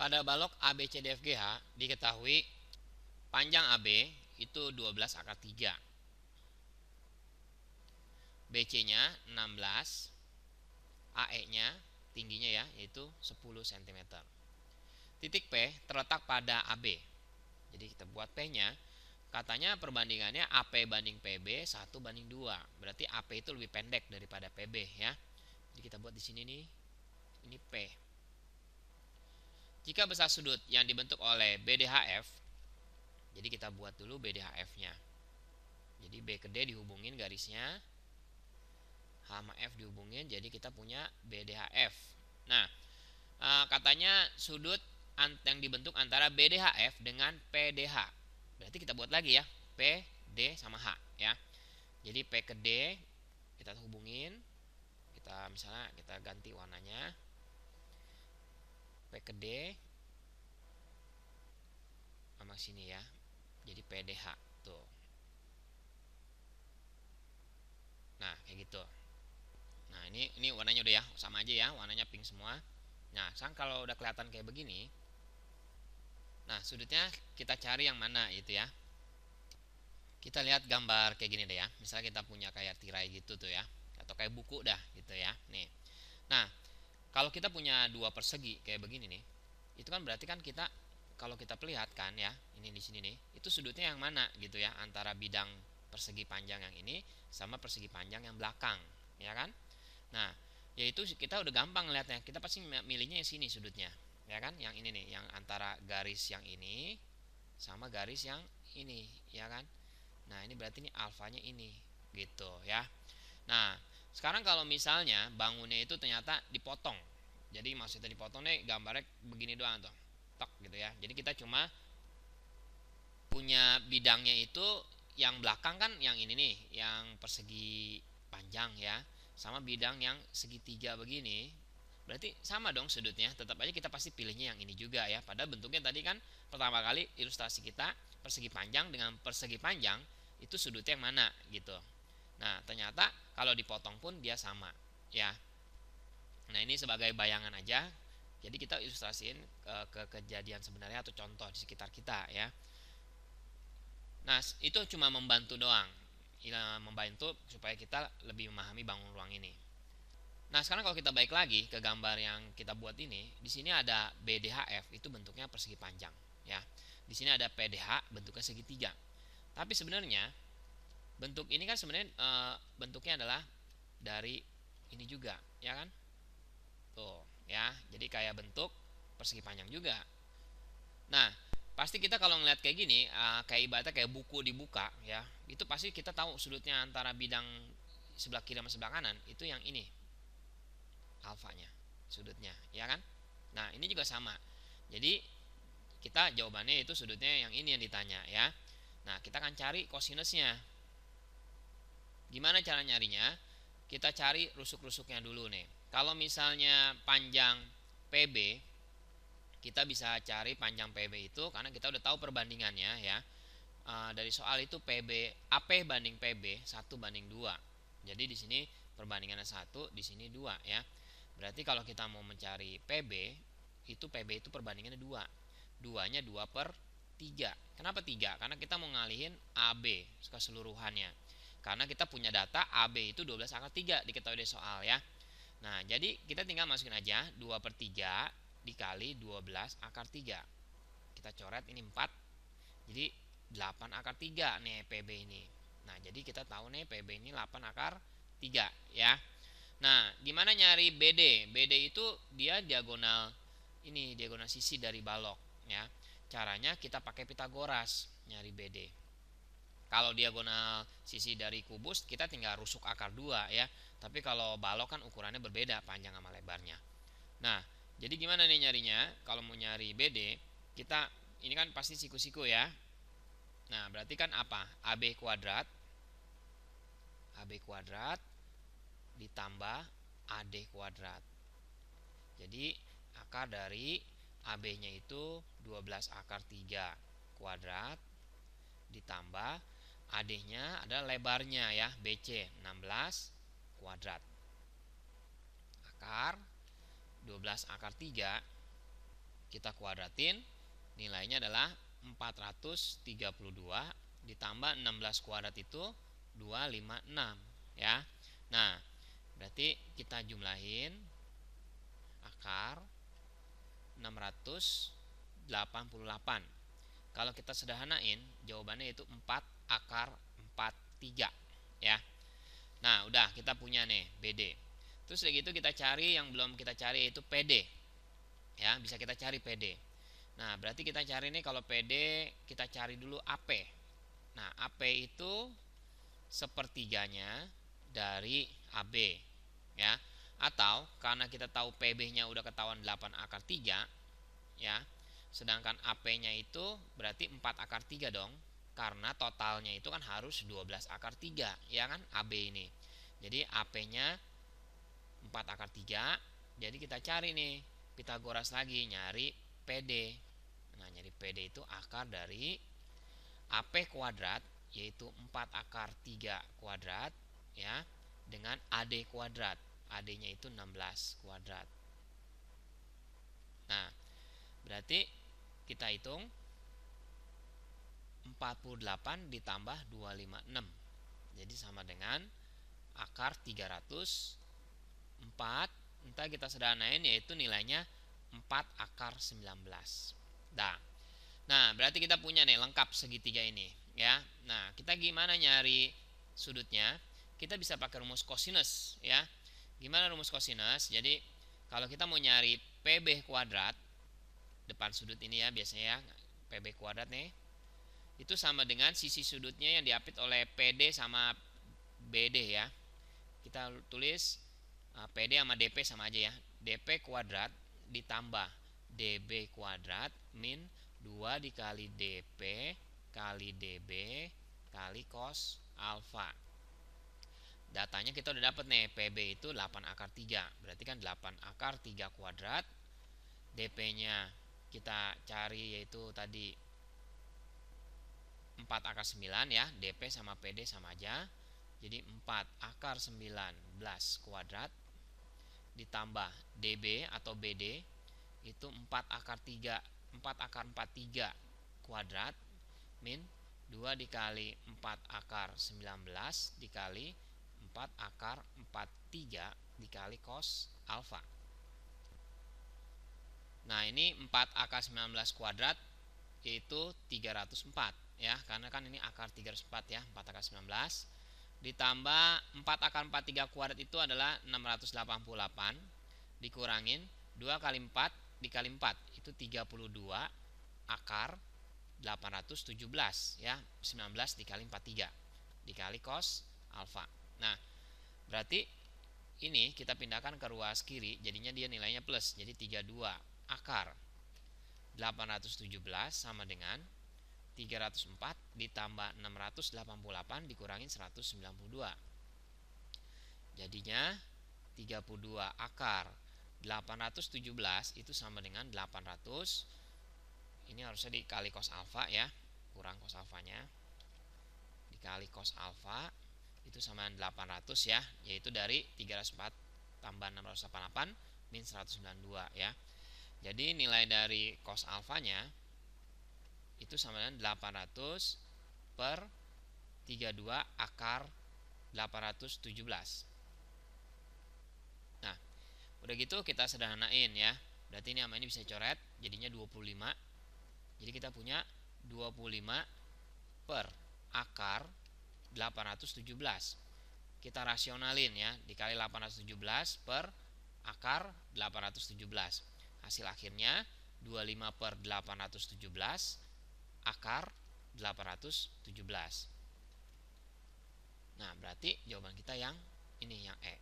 Pada balok ABCDFGH diketahui panjang AB itu 12 akar 3, BC-nya 16, AE-nya tingginya ya yaitu 10 cm. Titik P terletak pada AB. Jadi kita buat P-nya, katanya perbandingannya AP banding PB 1:2. Berarti AP itu lebih pendek daripada PB ya. Jadi kita buat di sini nih. Ini P. Jika besar sudut yang dibentuk oleh BDHF, jadi kita buat dulu BDHF-nya. Jadi B ke D dihubungin garisnya, H sama F dihubungin, jadi kita punya BDHF. Nah, katanya sudut yang dibentuk antara BDHF dengan PDH. Berarti kita buat lagi ya, P, D sama H ya. Jadi P ke D kita hubungin, kita misalnya kita ganti warnanya, P ke D sama sini ya. Jadi PDH tuh. Nah, kayak gitu. Nah, ini warnanya udah ya, sama aja ya, warnanya pink semua. Nah, sekarang kalau udah kelihatan kayak begini, nah sudutnya kita cari yang mana itu ya. Kita lihat gambar kayak gini deh ya. Misalnya kita punya kayak tirai gitu tuh ya, atau kayak buku dah gitu ya. Nih. Nah, kalau kita punya dua persegi kayak begini nih, itu kan berarti kan kita kalau kita perlihatkan ya, ini di sini nih, itu sudutnya yang mana gitu ya, antara bidang persegi panjang yang ini sama persegi panjang yang belakang, ya kan? Nah, yaitu kita udah gampang ngeliatnya, kita pasti milihnya yang sini sudutnya, ya kan? Yang ini nih, yang antara garis yang ini sama garis yang ini, ya kan? Nah, ini berarti ini alfanya ini, gitu ya. Nah, sekarang kalau misalnya bangunnya itu ternyata dipotong, jadi maksudnya dipotong nih gambarnya begini doang tuh, tok gitu ya. Jadi kita cuma punya bidangnya itu yang belakang kan yang ini nih, yang persegi panjang ya, sama bidang yang segitiga begini. Berarti sama dong sudutnya, tetap aja kita pasti pilihnya yang ini juga ya. Padahal bentuknya tadi kan pertama kali ilustrasi kita persegi panjang dengan persegi panjang itu sudutnya yang mana gitu. Nah, ternyata kalau dipotong pun dia sama ya. Nah, ini sebagai bayangan aja. Jadi kita ilustrasiin ke kejadian sebenarnya atau contoh di sekitar kita ya. Nah, itu cuma membantu doang. Membantu supaya kita lebih memahami bangun ruang ini. Nah, sekarang kalau kita balik lagi ke gambar yang kita buat ini, di sini ada BDHF itu bentuknya persegi panjang ya. Di sini ada PDH bentuknya segitiga. Tapi sebenarnya bentuk ini kan sebenarnya bentuknya adalah dari ini juga, ya kan? Tuh, ya. Jadi kayak bentuk persegi panjang juga. Nah, pasti kita kalau ngeliat kayak gini, kayak ibaratnya kayak buku dibuka, ya. Itu pasti kita tahu sudutnya antara bidang sebelah kiri sama sebelah kanan itu yang ini, alfanya, sudutnya, ya kan? Nah, ini juga sama. Jadi kita jawabannya itu sudutnya yang ini yang ditanya, ya. Nah, kita akan cari kosinusnya. Gimana cara nyarinya? Kita cari rusuk-rusuknya dulu nih. Kalau misalnya panjang PB, kita bisa cari panjang PB itu karena kita udah tahu perbandingannya ya. Dari soal itu PB AP banding PB 1:2. Jadi di sini perbandingannya 1, di sini 2 ya. Berarti kalau kita mau mencari PB, itu PB itu perbandingannya 2. 2-nya 2/3. Kenapa 3? Karena kita mau ngalihin AB keseluruhannya. Karena kita punya data AB itu 12 akar 3 diketahui dari soal ya. Nah, jadi kita tinggal masukin aja 2/3 dikali 12 akar 3. Kita coret ini 4. Jadi 8 akar 3 nih PB ini. Nah, jadi kita tahu nih PB ini 8 akar 3 ya. Nah, gimana nyari BD? BD itu dia diagonal ini, diagonal sisi dari balok ya. Caranya kita pakai Pitagoras nyari BD. Kalau diagonal sisi dari kubus kita tinggal rusuk akar 2 ya. Tapi kalau balok kan ukurannya berbeda panjang sama lebarnya. Nah, jadi gimana nih nyarinya? Kalau mau nyari BD, kita ini kan pasti siku-siku ya. Nah, berarti kan apa? AB kuadrat ditambah AD kuadrat. Jadi akar dari AB-nya itu 12 akar 3 kuadrat ditambah AD-nya adalah lebarnya ya, BC 16 kuadrat. Akar 12 akar 3 kita kita kuadratin, nilainya adalah 432 ditambah 16 kuadrat itu 256 ya. Nah, berarti kita jumlahin akar 688. Kalau kita sederhanain, jawabannya itu 4 akar 43 ya. Nah, udah kita punya nih BD. Terus begitu kita cari yang belum kita cari yaitu PD. Ya, bisa kita cari PD. Nah, berarti kita cari nih kalau PD kita cari dulu AP. Nah, AP itu sepertiganya dari AB ya. Atau karena kita tahu PB-nya udah ketahuan 8 akar 3 ya. Sedangkan AP-nya itu berarti 4 akar 3 dong. Karena totalnya itu kan harus 12 akar 3 ya kan AB ini. Jadi AP-nya 4 akar 3. Jadi kita cari nih Pitagoras lagi nyari PD. Nah, nyari PD itu akar dari AP kuadrat yaitu 4 akar 3 kuadrat ya dengan AD kuadrat. AD-nya itu 16 kuadrat. Nah, berarti kita hitung 48 ditambah 256. Jadi sama dengan akar 304. Entah kita sederhanain yaitu nilainya 4 akar 19. Nah, berarti kita punya nih lengkap segitiga ini ya. Nah, kita gimana nyari sudutnya? Kita bisa pakai rumus kosinus ya. Gimana rumus kosinus? Jadi kalau kita mau nyari PB kuadrat depan sudut ini ya biasanya ya, PB kuadrat nih itu sama dengan sisi sudutnya yang diapit oleh PD sama BD ya. Kita tulis PD sama DP sama aja ya. DP kuadrat ditambah DB kuadrat min 2 dikali DP kali DB kali cos alfa. Datanya kita udah dapat nih, PB itu 8 akar 3. Berarti kan 8 akar 3 kuadrat. DP-nya kita cari yaitu tadi 4 akar 9 ya. DP sama PD sama aja. Jadi 4 akar 19 kuadrat ditambah DB atau BD itu 4 akar 3, 4 akar 43 kuadrat min 2 dikali 4 akar 19 dikali 4 akar 43 dikali cos alfa. Nah, ini 4 akar 19 kuadrat yaitu 304 ya, karena kan ini akar 304 ya, 4 akar 19 ditambah 4 akar 43 kuadrat itu adalah 688 dikurangin 2 kali 4 dikali 4 itu 32 akar 817 ya, 19 dikali 43 dikali cos alfa. Nah, berarti ini kita pindahkan ke ruas kiri, jadinya dia nilainya plus. Jadi 32 akar 817 sama dengan 304 ditambah 688 dikurangin 192. Jadinya 32 akar 817 itu sama dengan 800. Ini harusnya dikali cos alfa ya, kurang cos alfanya. Dikali cos alfa itu sama dengan 800 ya, yaitu dari 304 tambah 688 min 192 ya. Jadi nilai dari cos alfanya itu sama dengan 800 per 32 akar 817. Nah, udah gitu kita sederhanain ya. Berarti ini sama ini bisa coret, jadinya 25. Jadi kita punya 25 per akar 817. Kita rasionalin ya, dikali 817 per akar 817. Hasil akhirnya 25 per 817 akar 817. Nah, berarti jawaban kita yang ini, yang E.